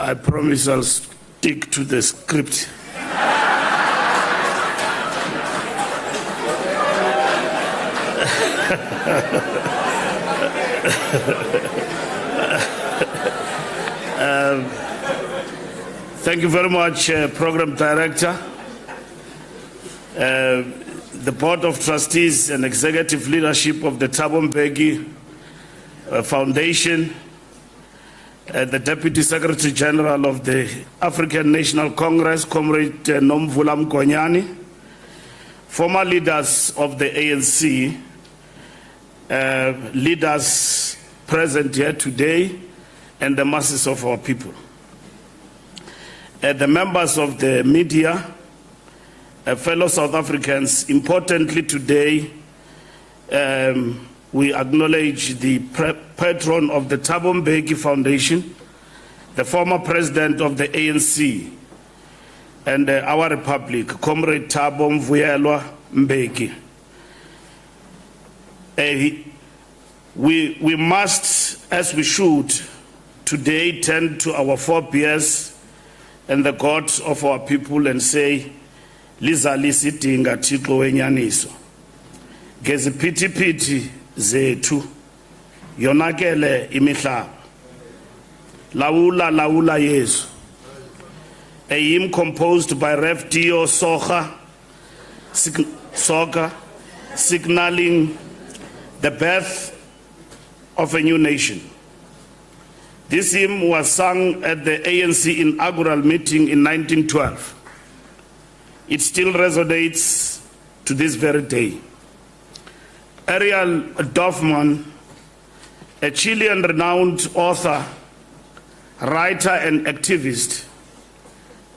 I promise I'll stick to the script. Thank you very much, Program Director. The Board of Trustees and Executive Leadership of the Thabo Mbeki Foundation, the Deputy Secretary General of the African National Congress, Comrade Nomvula Mkonyane, former leaders of the ANC, leaders present here today, and the masses of our people. The members of the media, fellow South Africans, importantly today, we acknowledge the patron of the Thabo Mbeki Foundation, the former president of the ANC and our republic, Comrade Thabo Mvuyelwa Mbeki. We must, as we should, today turn to our forebears and the gods of our people and say, Lizalisi dinga Thixo wenyaniso. Ngeziphithiphithi zethu yonakele imihlaba. Lawula Yesu. A hymn composed by Rev. Dio Soga, signaling the birth of a new nation. This hymn was sung at the ANC inaugural meeting in 1912. It still resonates to this very day. Ariel Dorfman, a Chilean renowned author, writer and activist,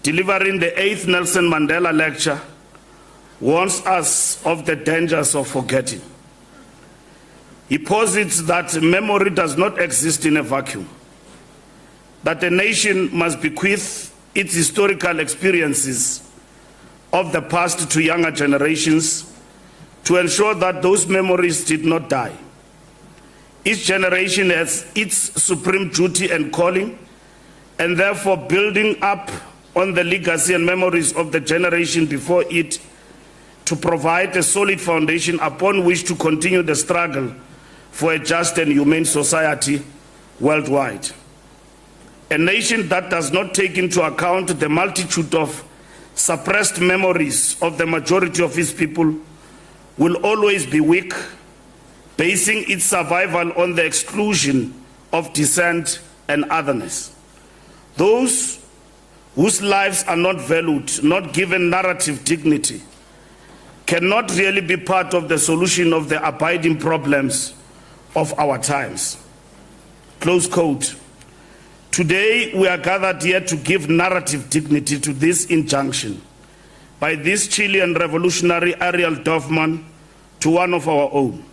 delivering the 8th Nelson Mandela lecture, warns us of the dangers of forgetting. He posits that memory does not exist in a vacuum, that a nation must bequeath its historical experiences of the past to younger generations to ensure that those memories did not die. Each generation has its supreme duty and calling, and therefore building up on the legacy and memories of the generation before it to provide a solid foundation upon which to continue the struggle for a just and humane society worldwide. A nation that does not take into account the multitude of suppressed memories of the majority of its people will always be weak, basing its survival on the exclusion of dissent and otherness. Those whose lives are not valued, not given narrative dignity, cannot really be part of the solution of the abiding problems of our times. Close quote. Today, we are gathered here to give narrative dignity to this injunction by this Chilean revolutionary Ariel Dorfman to one of our own.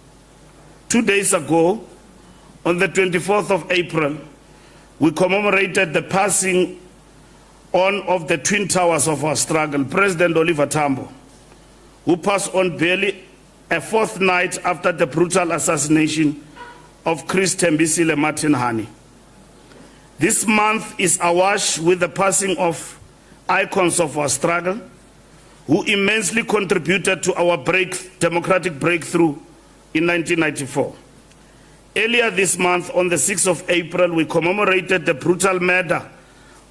2 days ago, on the 24th of April, we commemorated the passing on of the twin towers of our struggle, President Oliver Tambo, who passed on barely a fortnight after the brutal assassination of Chris Thembisile Martin Hani. This month is awash with the passing of icons of our struggle who immensely contributed to our democratic breakthrough in 1994. Earlier this month, on the 6th of April, we commemorated the brutal murder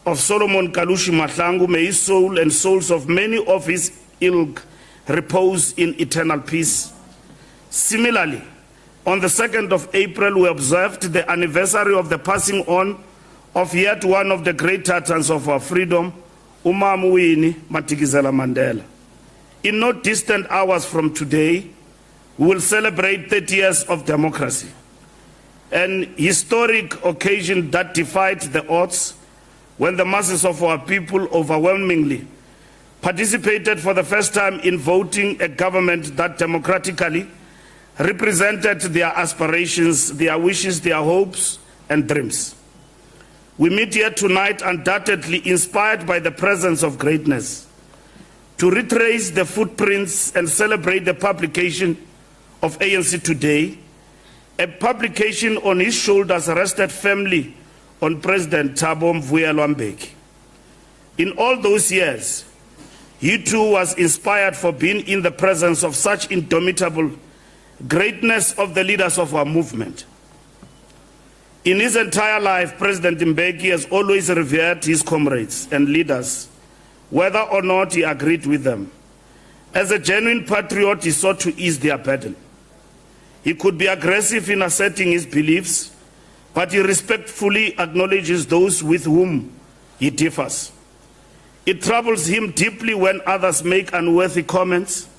of Solomon Kalushi Mahlangu. May his soul and souls of many of his ilk repose in eternal peace. Similarly, on the 2nd of April, we observed the anniversary of the passing on of yet one of the great titans of our freedom, Umama Winnie Madikizela Mandela. In no distant hours from today, we will celebrate 30 years of democracy, an historic occasion that defied the odds when the masses of our people overwhelmingly participated for the first time in voting a government that democratically represented their aspirations, their wishes, their hopes, and dreams. We meet here tonight undoubtedly inspired by the presence of greatness, to retrace the footprints and celebrate the publication of ANC Today, a publication on his shoulders rested firmly on President Thabo Mbeki. In all those years, he too was inspired for being in the presence of such indomitable greatness of the leaders of our movement. In his entire life, President Mbeki has always revered his comrades and leaders, whether or not he agreed with them. As a genuine patriot, he sought to ease their burden. He could be aggressive in asserting his beliefs, but he respectfully acknowledges those with whom he differs. It troubles him deeply when others make unworthy comments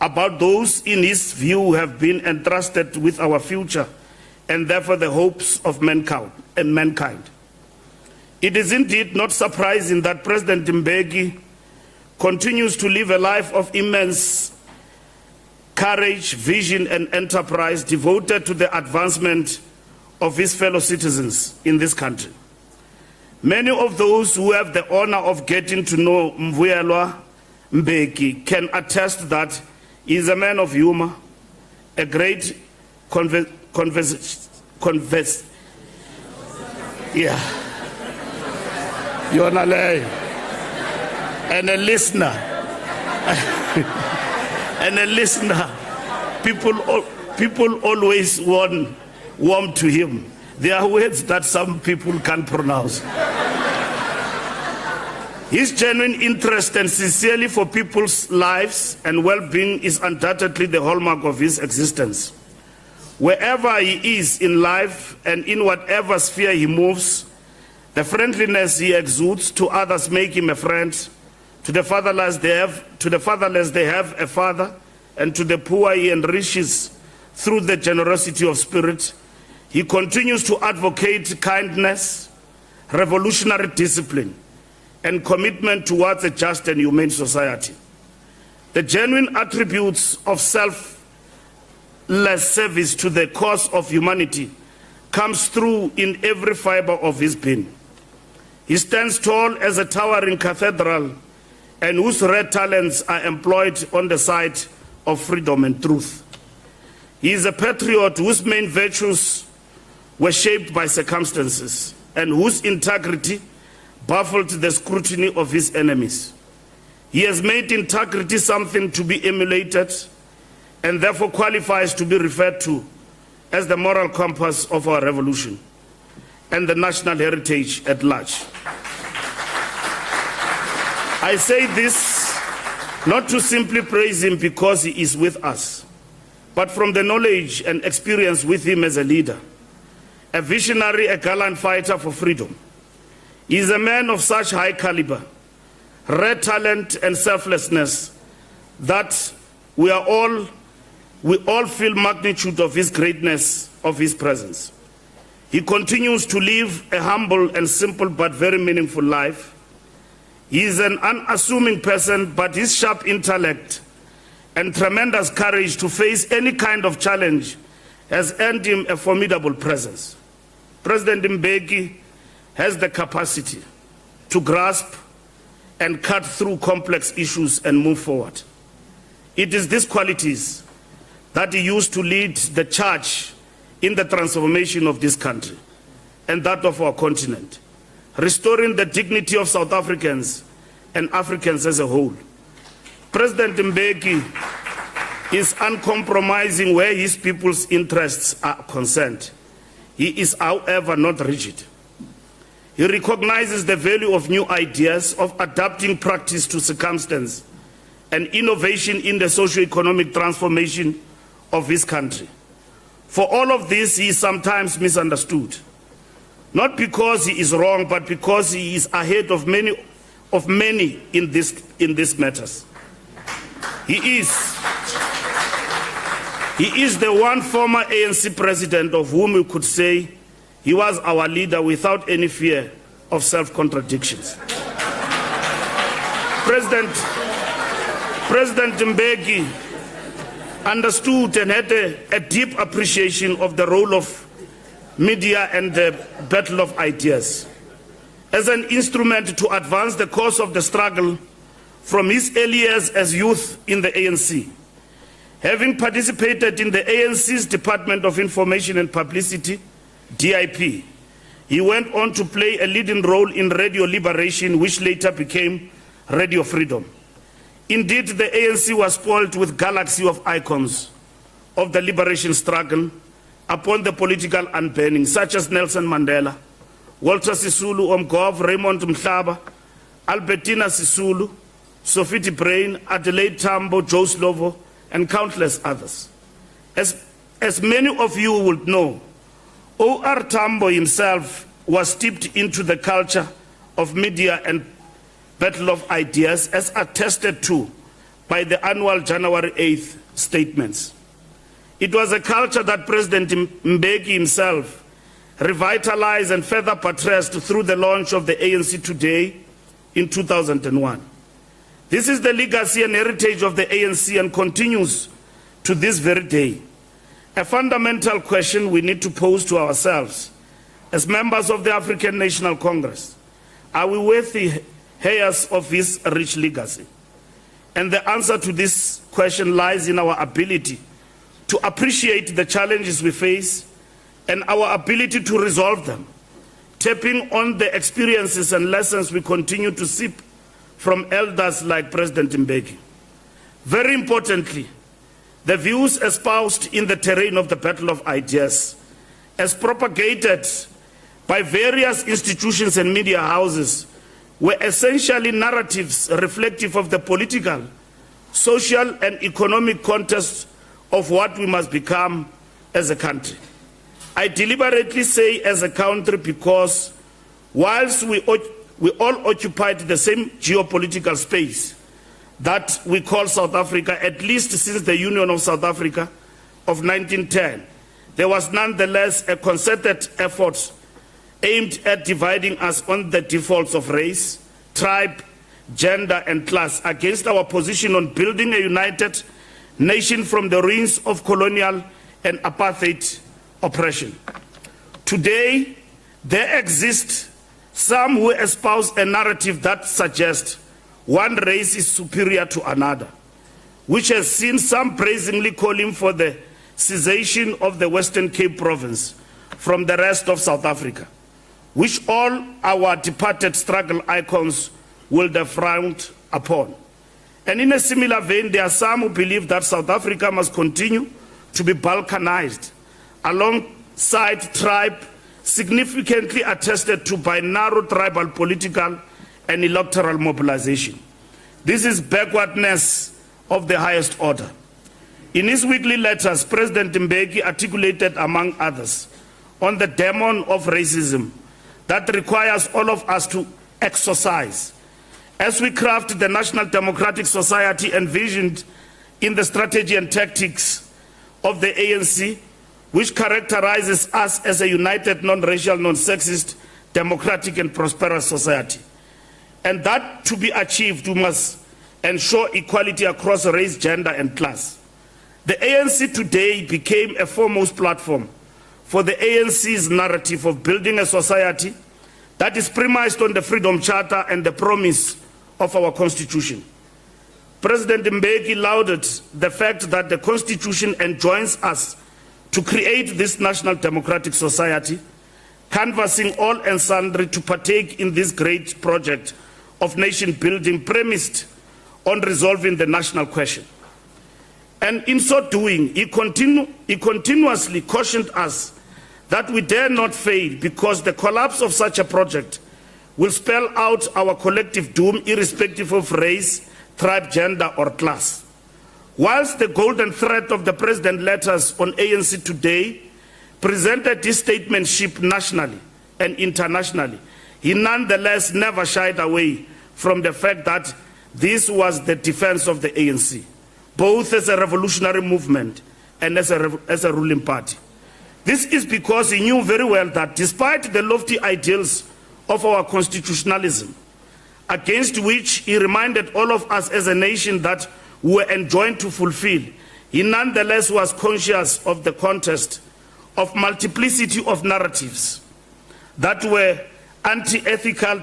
about those in his view who have been entrusted with our future and therefore the hopes of mankind. It is indeed not surprising that President Mbeki continues to live a life of immense courage, vision, and enterprise devoted to the advancement of his fellow citizens in this country. Many of those who have the honor of getting to know Mvuyelwa Mbeki can attest that he is a man of humor, a great and a listener. And a listener. People always warm to him. There are words that some people can't pronounce. His genuine interest and sincerely for people's lives and well-being is undoubtedly the hallmark of his existence. Wherever he is in life and in whatever sphere he moves, the friendliness he exudes to others make him a friend. To the fatherless they have a father, and to the poor he enriches through the generosity of spirit. He continues to advocate kindness, revolutionary discipline, and commitment towards a just and humane society. The genuine attributes of selfless service to the cause of humanity comes through in every fiber of his being. He stands tall as a towering cathedral, and whose rare talents are employed on the side of freedom and truth. He is a patriot whose main virtues were shaped by circumstances and whose integrity baffled the scrutiny of his enemies. He has made integrity something to be emulated and therefore qualifies to be referred to as the moral compass of our revolution and the national heritage at large. I say this not to simply praise him because he is with us, but from the knowledge and experience with him as a leader, a visionary, a gallant fighter for freedom. He is a man of such high caliber, rare talent and selflessness that we all feel magnitude of his greatness, of his presence. He continues to live a humble and simple but very meaningful life. He is an unassuming person, but his sharp intellect and tremendous courage to face any kind of challenge has earned him a formidable presence. President Mbeki has the capacity to grasp and cut through complex issues and move forward. It is these qualities that he used to lead the charge in the transformation of this country and that of our continent, restoring the dignity of South Africans and Africans as a whole. President Mbeki is uncompromising where his people's interests are concerned. He is, however, not rigid. He recognizes the value of new ideas, of adapting practice to circumstance, and innovation in the socio-economic transformation of his country. For all of this, he is sometimes misunderstood. Not because he is wrong, but because he is ahead of many in these matters. He is the one former ANC president of whom we could say he was our leader without any fear of self-contradictions. President Mbeki understood and had a deep appreciation of the role of media and the battle of ideas as an instrument to advance the cause of the struggle from his early years as youth in the ANC. Having participated in the ANC's Department of Information and Publicity, DIP, He went on to play a leading role in Radio Liberation, which later became Radio Freedom. Indeed, the ANC was spoiled with a galaxy of icons of the liberation struggle upon the political unburning, such as Nelson Mandela, Walter Sisulu Umgov, Raymond Mhlaba, Albertina Sisulu, Sophie de Bruyn, Adelaide Tambo, Joe Slovo, and countless others. As many of you would know, O.R. Tambo himself was steeped into the culture of media and battle of ideas, as attested to by the annual January 8th statements. It was a culture that President Mbeki himself revitalized and further buttressed through the launch of the ANC Today in 2001. This is the legacy and heritage of the ANC and continues to this very day. A fundamental question we need to pose to ourselves as members of the African National Congress: are we worthy heirs of this rich legacy? And the answer to this question lies in our ability to appreciate the challenges we face and our ability to resolve them, tapping on the experiences and lessons we continue to seek from elders like President Mbeki. Very importantly, the views espoused in the terrain of the battle of ideas, as propagated by various institutions and media houses, were essentially narratives reflective of the political, social, and economic context of what we must become as a country. I deliberately say as a country because whilst we all occupied the same geopolitical space that we call South Africa, at least since the Union of South Africa of 1910, there was nonetheless a concerted effort aimed at dividing us on the defaults of race, tribe, gender, and class against our position on building a united nation from the ruins of colonial and apartheid oppression. Today, there exist some who espouse a narrative that suggests one race is superior to another, which has seen some brazenly calling for the cessation of the Western Cape province from the rest of South Africa, which all our departed struggle icons will have frowned upon. And in a similar vein, there are some who believe that South Africa must continue to be balkanized alongside tribe, significantly attested to by narrow tribal political and electoral mobilization. This is backwardness of the highest order. In his weekly letters, President Mbeki articulated, among others, on the demon of racism that requires all of us to exercise as we craft the National Democratic Society envisioned in the strategy and tactics of the ANC, which characterizes us as a united, non-racial, non-sexist, democratic and prosperous society. And that to be achieved, we must ensure equality across race, gender and class. The ANC Today became a foremost platform for the ANC's narrative of building a society that is premised on the Freedom Charter and the promise of our Constitution. President Mbeki lauded the fact that the Constitution enjoins us to create this national democratic society, canvassing all and sundry to partake in this great project of nation building premised on resolving the national question. And in so doing, he continuously cautioned us that we dare not fail, because the collapse of such a project will spell out our collective doom, irrespective of race, tribe, gender, or class. Whilst the golden thread of the President's letters on ANC Today presented this statesmanship nationally and internationally, he nonetheless never shied away from the fact that this was the defense of the ANC, both as a revolutionary movement and as a ruling party. This is because he knew very well that despite the lofty ideals of our constitutionalism, against which he reminded all of us as a nation that we were enjoined to fulfill, he nonetheless was conscious of the contest of multiplicity of narratives that were anti-ethical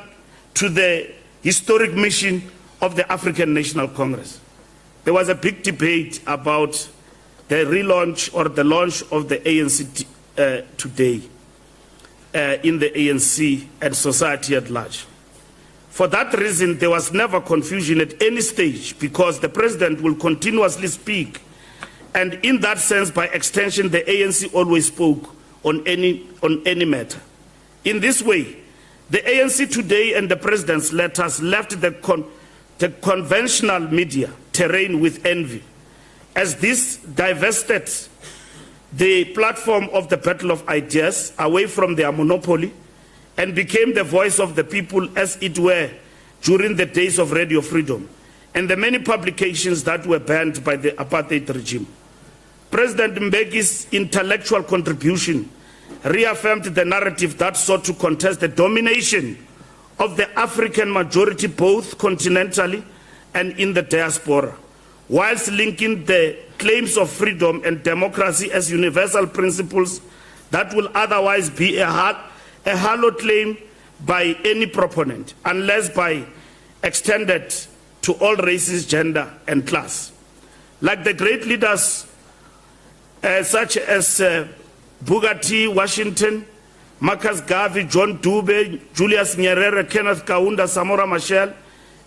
to the historic mission of the African National Congress. There was a big debate about the relaunch or the launch of the ANC Today. in the ANC and society at large. For that reason, there was never confusion at any stage, because the president will continuously speak, and in that sense, by extension, the ANC always spoke on any matter. In this way, the ANC today and the president's letters left the conventional media terrain with envy, as this divested the platform of the battle of ideas away from their monopoly and became the voice of the people, as it were, during the days of Radio Freedom and the many publications that were banned by the apartheid regime. President Mbeki's intellectual contribution reaffirmed the narrative that sought to contest the domination of the African majority, both continentally and in the diaspora, whilst linking the claims of freedom and democracy as universal principles that will otherwise be a hallowed claim by any proponent, unless by extended to all races, gender, and class. Like the great leaders such as Booker T. Washington, Marcus Garvey, John Dube, Julius Nyerere, Kenneth Kaunda, Samora Machel,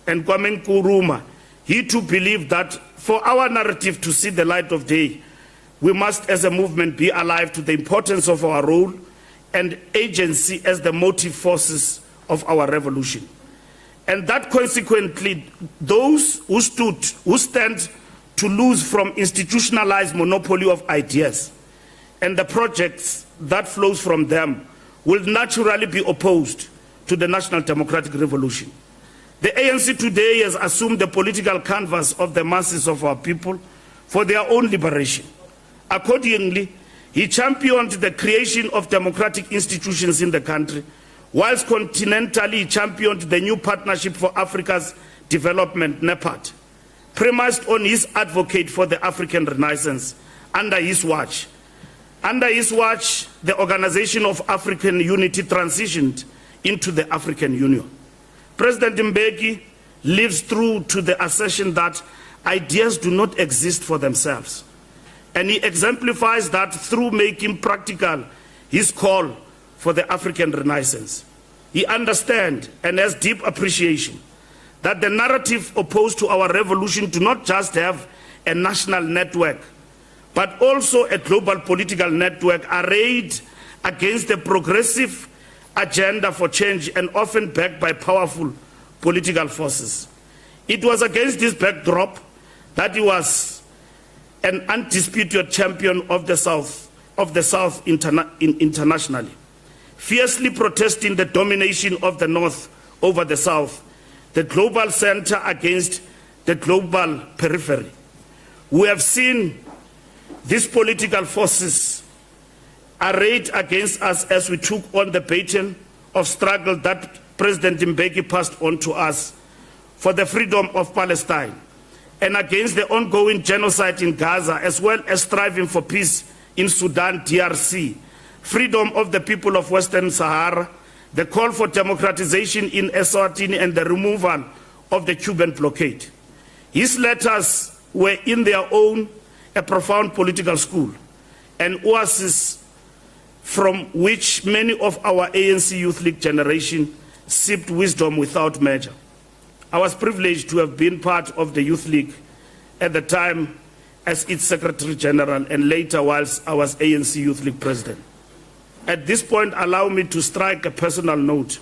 and Kwame Nkrumah, he too believed that for our narrative to see the light of day, we must as a movement be alive to the importance of our role and agency as the motive forces of our revolution. And that consequently, those who stand to lose from institutionalized monopoly of ideas and the projects that flows from them will naturally be opposed to the National Democratic Revolution. The ANC today has assumed the political canvas of the masses of our people for their own liberation. Accordingly, he championed the creation of democratic institutions in the country, whilst continentally he championed the new Partnership for Africa's Development, NEPAD, premised on his advocate for the African Renaissance under his watch. Under his watch, the Organization of African Unity transitioned into the African Union. President Mbeki lives true to the assertion that ideas do not exist for themselves. And he exemplifies that through making practical his call for the African Renaissance. He understands and has deep appreciation that the narrative opposed to our revolution do not just have a national network, but also a global political network arrayed against the progressive agenda for change and often backed by powerful political forces. It was against this backdrop that he was an undisputed champion of the South internationally, fiercely protesting the domination of the North over the South, the global center against the global periphery. We have seen these political forces arrayed against us as we took on the baton of struggle that President Mbeki passed on to us for the freedom of Palestine, and against the ongoing genocide in Gaza, as well as striving for peace in Sudan, DRC, freedom of the people of Western Sahara, the call for democratization in Eswatini, and the removal of the Cuban blockade. His letters were in their own a profound political school, an oasis from which many of our ANC Youth League generation sipped wisdom without measure. I was privileged to have been part of the Youth League at the time as its Secretary General, and later whilst I was ANC Youth League President. At this point, allow me to strike a personal note.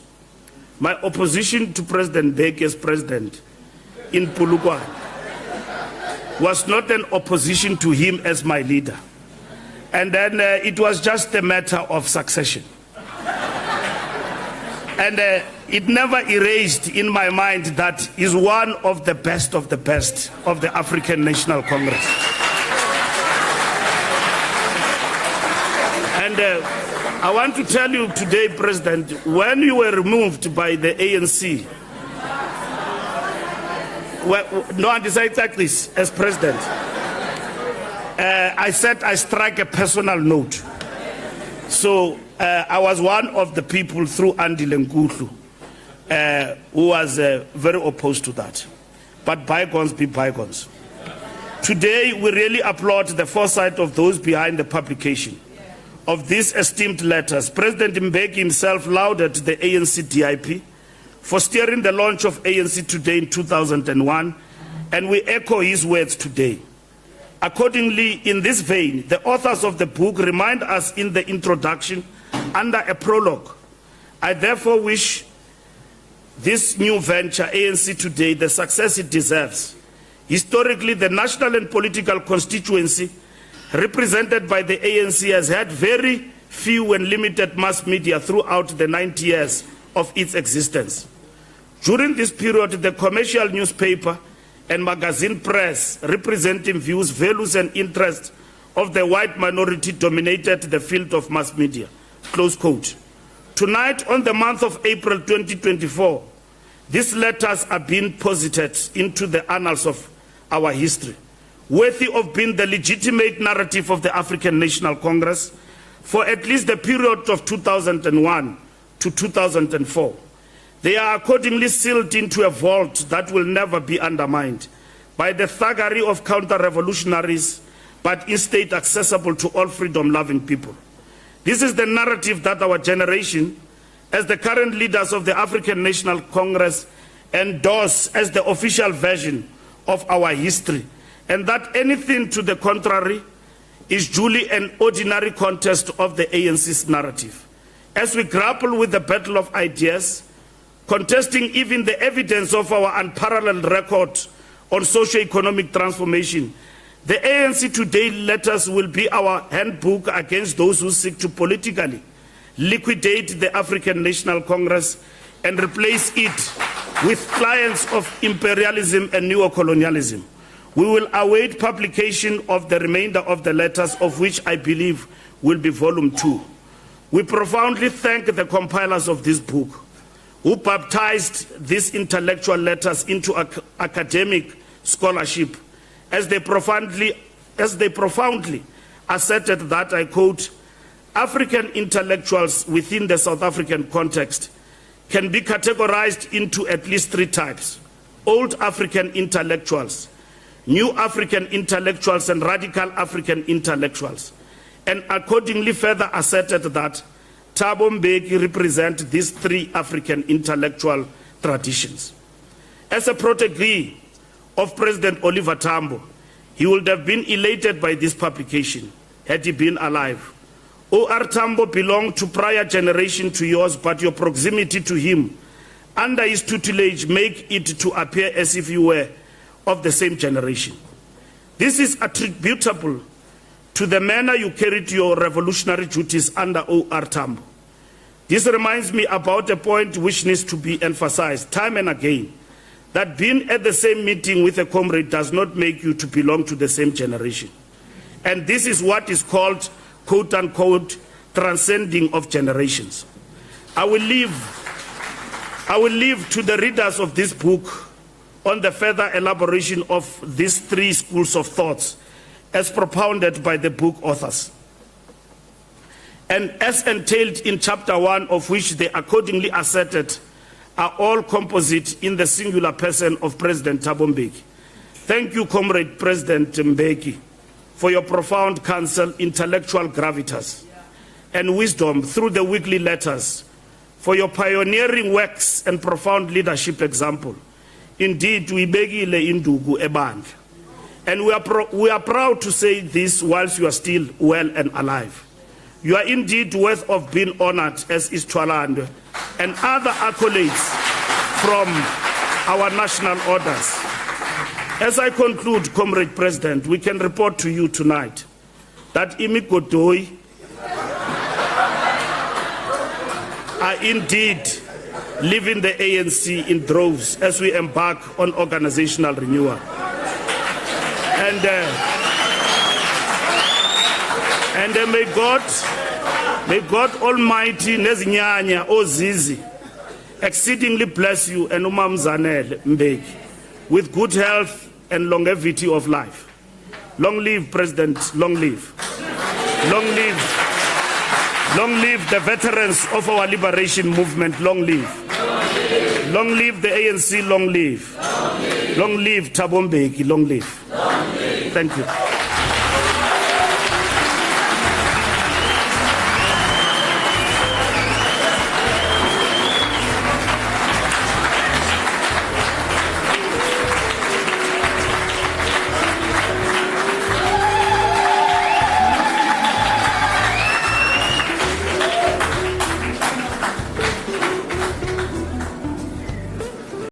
My opposition to President Mbeki as president in Polokwane was not an opposition to him as my leader. And then it was just a matter of succession. And it never erased in my mind that he's one of the best of the African National Congress. And I want to tell you today, President, when you were removed by the ANC, no, I decided like this as president. I said I strike a personal note. So I was one of the people through Andy Lenkutlu who was very opposed to that. But bygones be bygones. Today we really applaud the foresight of those behind the publication, of these esteemed letters, President Mbeki himself lauded the ANC DIP for steering the launch of ANC Today in 2001, and we echo his words today. Accordingly, in this vein, the authors of the book remind us in the introduction under a prologue. I therefore wish this new venture, ANC Today, the success it deserves. Historically, the national and political constituency represented by the ANC has had very few and limited mass media throughout the 90 years of its existence. During this period, the commercial newspaper and magazine press representing views, values and interests of the white minority dominated the field of mass media. Close quote. Tonight, on the month of April 2024, these letters are being posited into the annals of our history, worthy of being the legitimate narrative of the African National Congress for at least the period of 2001 to 2004. They are accordingly sealed into a vault that will never be undermined by the thuggery of counter-revolutionaries, but instead accessible to all freedom-loving people. This is the narrative that our generation, as the current leaders of the African National Congress, endorse as the official version of our history, and that anything to the contrary is duly an ordinary contest of the ANC's narrative. As we grapple with the battle of ideas, contesting even the evidence of our unparalleled record on socio-economic transformation, the ANC Today letters will be our handbook against those who seek to politically liquidate the African National Congress and replace it with clients of imperialism and neocolonialism. We will await publication of the remainder of the letters, of which I believe will be volume 2. We profoundly thank the compilers of this book, who baptized these intellectual letters into academic scholarship, as they profoundly asserted that, I quote, African intellectuals within the South African context can be categorized into at least 3 types: old African intellectuals, new African intellectuals, and radical African intellectuals, and accordingly further asserted that Thabo Mbeki represents these 3 African intellectual traditions. As a protégé of President Oliver Tambo, he would have been elated by this publication had he been alive. O.R. Tambo belonged to prior generation to yours, but your proximity to him under his tutelage make it to appear as if you were of the same generation. This is attributable to the manner you carried your revolutionary duties under O.R. Tambo. This reminds me about a point which needs to be emphasized time and again, that being at the same meeting with a comrade does not make you to belong to the same generation. And this is what is called, quote unquote, transcending of generations. I will leave to the readers of this book on the further elaboration of these 3 schools of thoughts as propounded by the book authors, and as entailed in chapter 1, of which they accordingly asserted are all composite in the singular person of President Thabo Mbeki. Thank you, Comrade President Mbeki, for your profound counsel, intellectual gravitas, and wisdom through the weekly letters, for your pioneering works and profound leadership example. Indeed, we begile indugu ebandla. And we are proud to say this whilst you are still well and alive. You are indeed worth of being honored, as is Twalande, and other accolades from our national orders. As I conclude, Comrade President, we can report to you tonight that Imi Godoi are indeed leaving the ANC in droves as we embark on organizational renewal. And may God Almighty Nezinyanya Ozizi exceedingly bless you and Umamzanele Mbeki with good health and longevity of life. Long live President, long live. Long live. Long live the veterans of our liberation movement, long live. Long live the ANC, long live. Long live Thabo Mbeki, long live. Thank you.